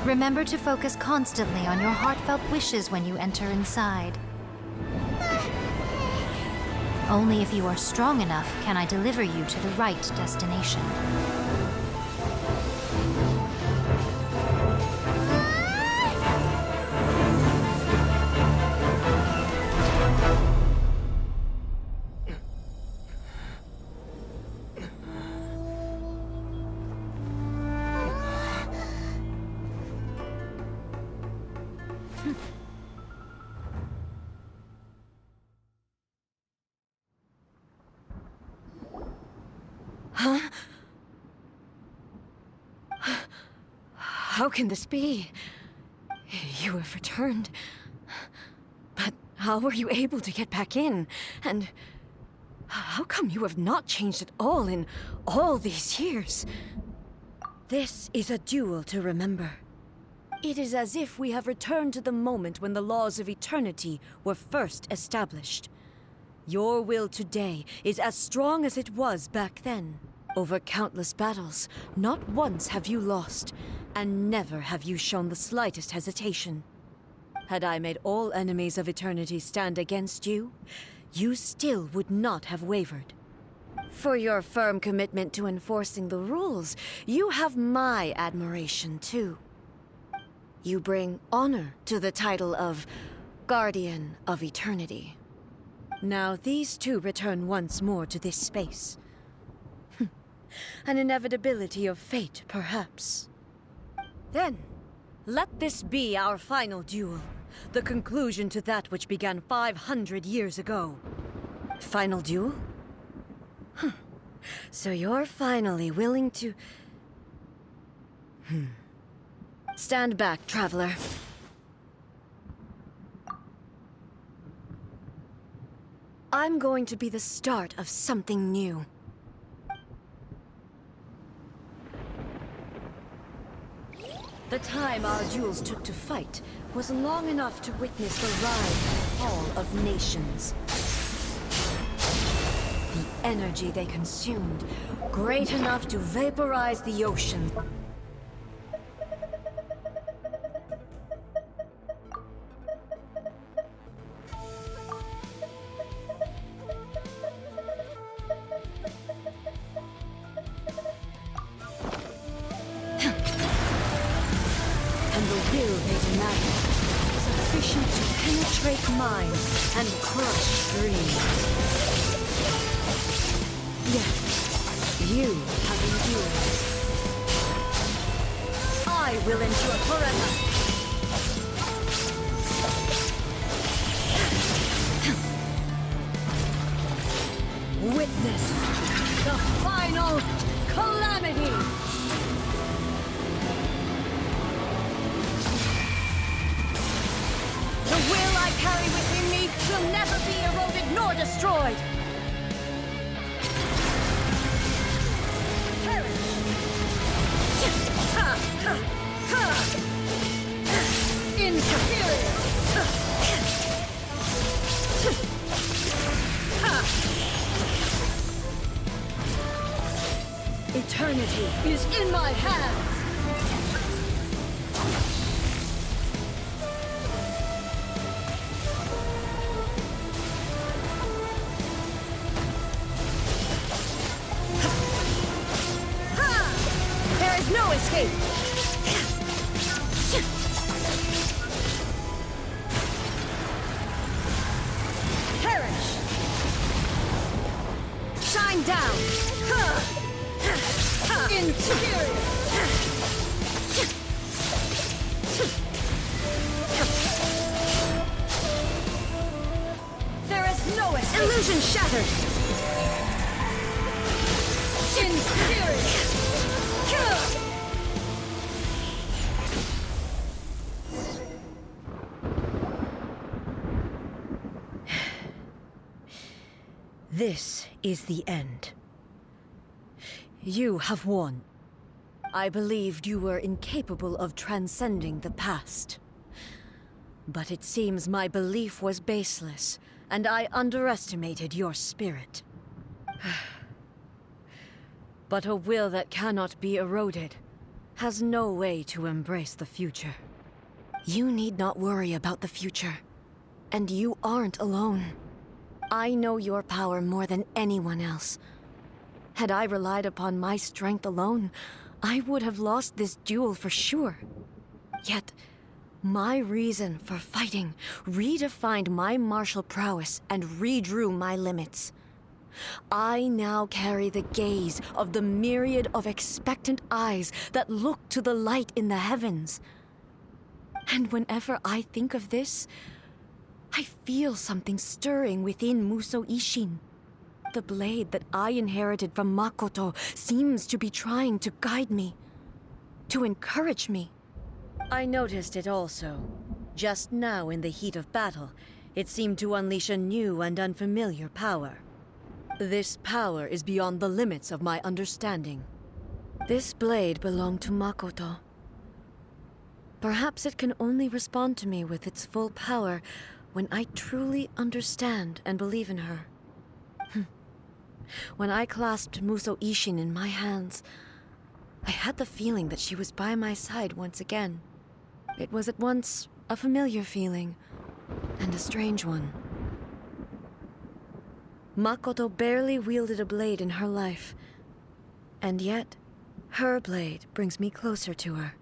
Remember to focus constantly on your heartfelt wishes when you enter inside. Only if you are strong enough can I deliver you to the right destination. Huh? How can this be? You have returned. But how were you able to get back in? And how come you have not changed at all in all these years? This is a duel to remember. It is as if we have returned to the moment when the laws of eternity were first established. Your will today is as strong as it was back then. Over countless battles, not once have you lost, and never have you shown the slightest hesitation. Had I made all enemies of eternity stand against you, you still would not have wavered. For your firm commitment to enforcing the rules, you have my admiration too. You bring honor to the title of Guardian of Eternity. Now these two return once more to this space. An inevitability of fate, perhaps. Then, let this be our final duel. The conclusion to that which began 500 years ago. Final duel? So you're finally willing to... Stand back, traveler. I'm going to be the start of something new. The time our duels took to fight was long enough to witness the rise and fall of nations. The energy they consumed, great enough to vaporize the ocean. And the will they demanded, sufficient to penetrate minds and crush dreams. Yes, you have endured. I will endure forever. Witness the final calamity! The will I carry within me will never be eroded nor destroyed! Perish! Inferior! Eternity is in my hands! There is no escape! Perish! Shine down! Inferior! There is no escape! Illusion shattered! Inferior! This is the end. You have won. I believed you were incapable of transcending the past. But it seems my belief was baseless, and I underestimated your spirit. But a will that cannot be eroded has no way to embrace the future. You need not worry about the future. And you aren't alone. I know your power more than anyone else. Had I relied upon my strength alone, I would have lost this duel for sure. Yet, my reason for fighting redefined my martial prowess and redrew my limits. I now carry the gaze of the myriad of expectant eyes that look to the light in the heavens. And whenever I think of this, I feel something stirring within Muso Ishin. The blade that I inherited from Makoto seems to be trying to guide me, to encourage me. I noticed it also. Just now in the heat of battle, it seemed to unleash a new and unfamiliar power. This power is beyond the limits of my understanding. This blade belonged to Makoto. Perhaps it can only respond to me with its full power when I truly understand and believe in her. When I clasped Muso Ishin in my hands, I had the feeling that she was by my side once again. It was at once a familiar feeling and a strange one. Makoto barely wielded a blade in her life, and yet her blade brings me closer to her.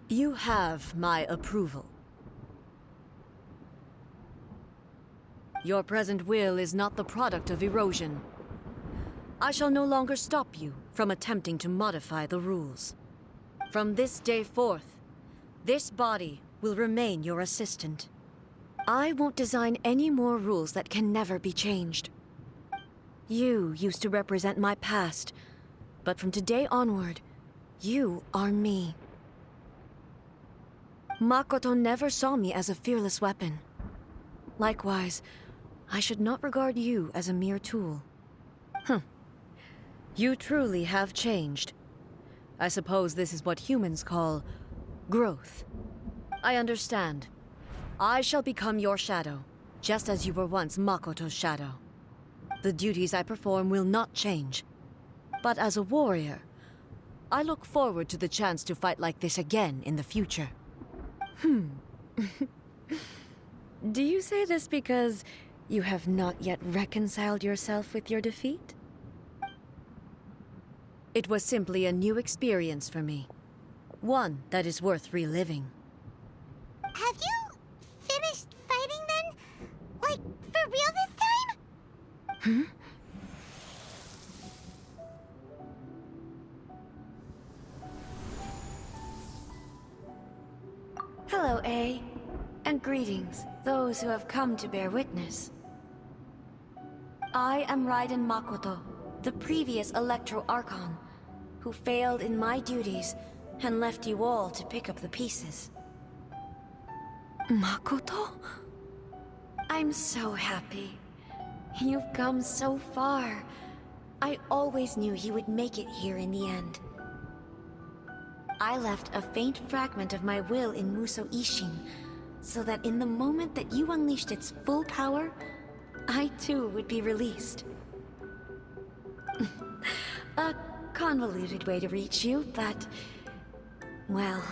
You have my approval. Your present will is not the product of erosion. I shall no longer stop you from attempting to modify the rules. From this day forth, this body will remain your assistant. I won't design any more rules that can never be changed. You used to represent my past, but from today onward, you are me. Makoto never saw me as a fearless weapon. Likewise, I should not regard you as a mere tool. You truly have changed. I suppose this is what humans call growth. I understand. I shall become your shadow, just as you were once Makoto's shadow. The duties I perform will not change. But as a warrior, I look forward to the chance to fight like this again in the future. Do you say this because you have not yet reconciled yourself with your defeat? It was simply a new experience for me. One that is worth reliving. Have you finished fighting then? Like, for real this time? Hello, A. And greetings, those who have come to bear witness. I am Raiden Makoto, the previous Electro Archon, who failed in my duties and left you all to pick up the pieces. Makoto? I'm so happy. You've come so far. I always knew you would make it here in the end. I left a faint fragment of my will in Muso Ishin, so that in the moment that you unleashed its full power, I too would be released. A convoluted way to reach you, but... well,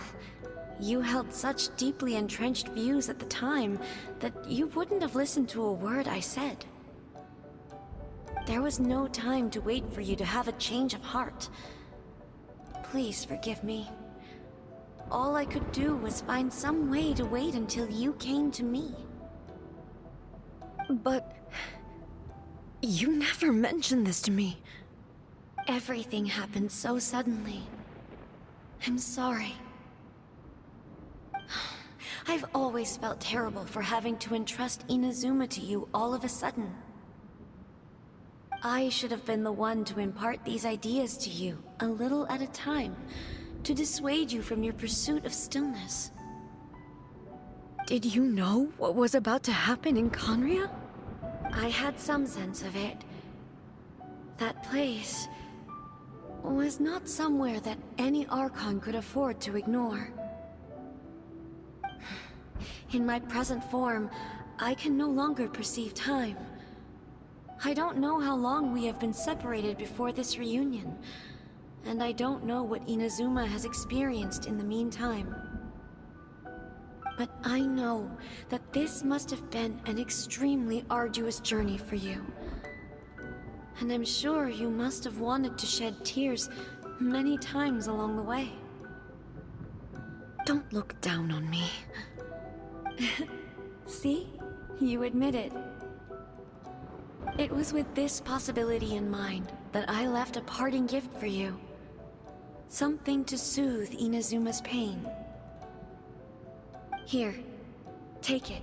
you held such deeply entrenched views at the time that you wouldn't have listened to a word I said. There was no time to wait for you to have a change of heart. Please forgive me. All I could do was find some way to wait until you came to me. But... you never mentioned this to me. Everything happened so suddenly. I'm sorry. I've always felt terrible for having to entrust Inazuma to you all of a sudden. I should have been the one to impart these ideas to you, a little at a time, to dissuade you from your pursuit of stillness. Did you know what was about to happen in Conria? I had some sense of it. That place was not somewhere that any Archon could afford to ignore. In my present form, I can no longer perceive time. I don't know how long we have been separated before this reunion, and I don't know what Inazuma has experienced in the meantime. But I know that this must have been an extremely arduous journey for you. And I'm sure you must have wanted to shed tears many times along the way. Don't look down on me. See? You admit it. It was with this possibility in mind that I left a parting gift for you. Something to soothe Inazuma's pain. Here, take it,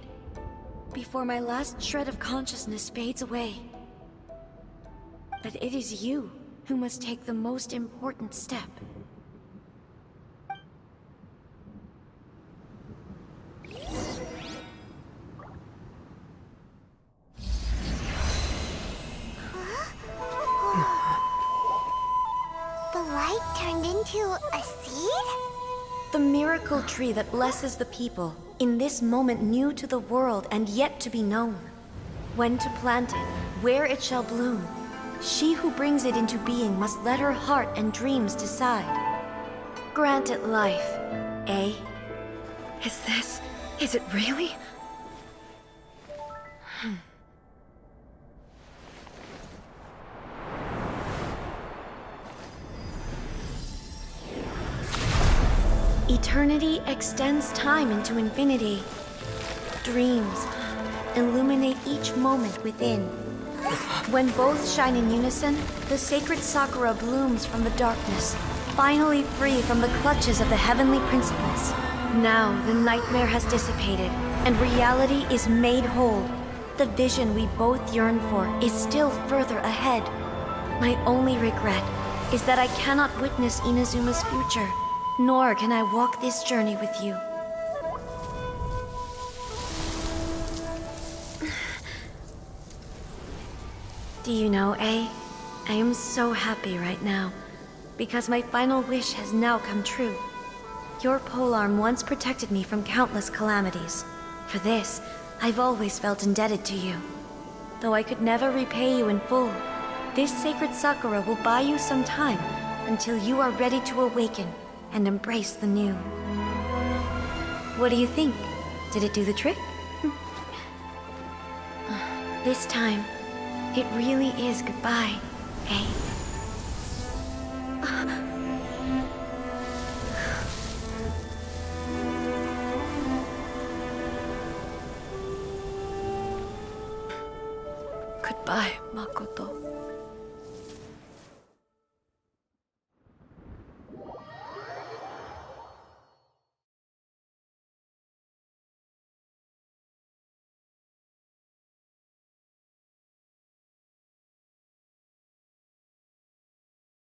before my last shred of consciousness fades away. But it is you who must take the most important step. The light turned into a seed? The miracle tree that blesses the people, in this moment new to the world and yet to be known. When to plant it, where it shall bloom. She who brings it into being must let her heart and dreams decide. Grant it life, eh? Is it really? Eternity extends time into infinity. Dreams illuminate each moment within. When both shine in unison, the sacred Sakura blooms from the darkness, finally free from the clutches of the heavenly principles. Now the nightmare has dissipated, and reality is made whole. The vision we both yearn for is still further ahead. My only regret is that I cannot witness Inazuma's future, nor can I walk this journey with you. Do you know, I am so happy right now, because my final wish has now come true. Your polearm once protected me from countless calamities. For this, I've always felt indebted to you. Though I could never repay you in full, this sacred Sakura will buy you some time until you are ready to awaken and embrace the new. What do you think? Did it do the trick? This time, it really is goodbye, eh? Goodbye, Makoto.